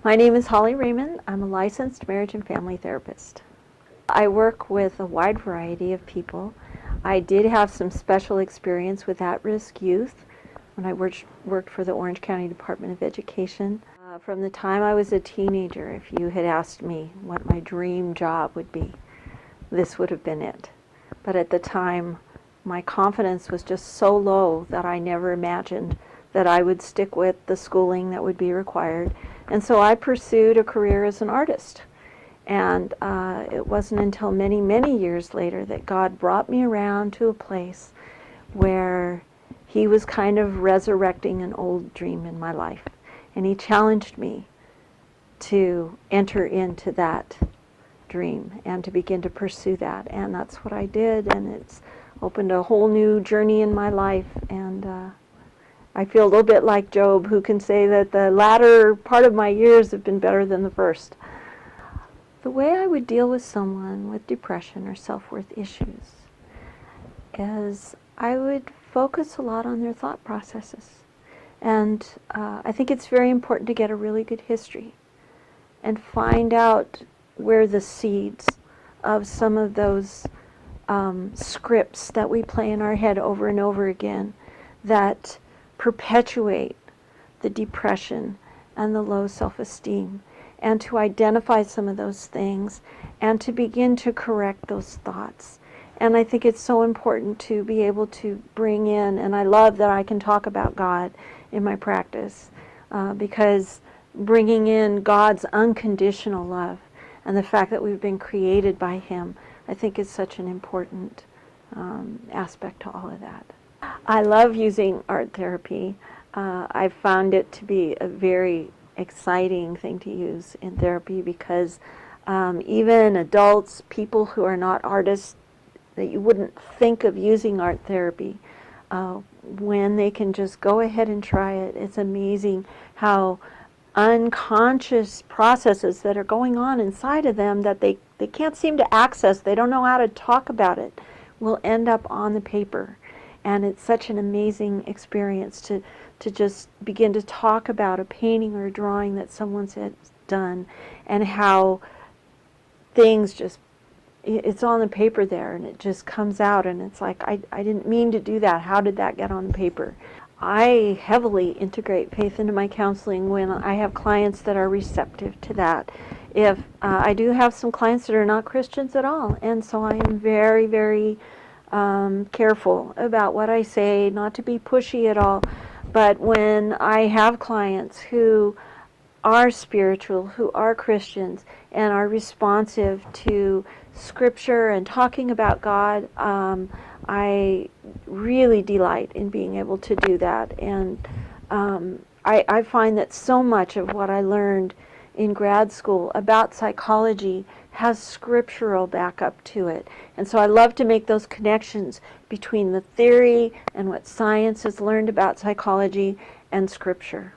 My name is Holly Raymond. I'm a licensed marriage and family therapist. I work with a wide variety of people. I did have some special experience with at-risk youth when I worked for the Orange County Department of Education. From the time I was a teenager, if you had asked me what my dream job would be, this would have been it. But at the time, my confidence was just so low that I never imagined that I would stick with the schooling that would be required. And so I pursued a career as an artist. And it wasn't until many, many years later that God brought me around to a place where He was kind of resurrecting an old dream in my life. And He challenged me to enter into that dream and to begin to pursue that. And that's what I did. And it's opened a whole new journey in my life. And I feel a little bit like Job, who can say that the latter part of my years have been better than the first. The way I would deal with someone with depression or self-worth issues is I would focus a lot on their thought processes. And I think it's very important to get a really good history and find out where the seeds of some of those scripts that we play in our head over and over again that perpetuate the depression and the low self-esteem, and to identify some of those things and to begin to correct those thoughts. And I think it's so important to be able to bring in, and I love that I can talk about God in my practice, because bringing in God's unconditional love and the fact that we've been created by Him, I think is such an important aspect to all of that. I love using art therapy. I've found it to be a very exciting thing to use in therapy because even adults, people who are not artists, that you wouldn't think of using art therapy, when they can just go ahead and try it, it's amazing how unconscious processes that are going on inside of them that they can't seem to access, they don't know how to talk about it, will end up on the paper. And it's such an amazing experience to just begin to talk about a painting or a drawing that someone's done and how things just, it's on the paper there and it just comes out and it's like, I didn't mean to do that. How did that get on the paper? I heavily integrate faith into my counseling when I have clients that are receptive to that. If I do have some clients that are not Christians at all, and so I am very, very careful about what I say, not to be pushy at all. But when I have clients who are spiritual, who are Christians, and are responsive to Scripture and talking about God, I really delight in being able to do that. And I find that so much of what I learned in grad school about psychology has scriptural backup to it. And so I love to make those connections between the theory and what science has learned about psychology and Scripture.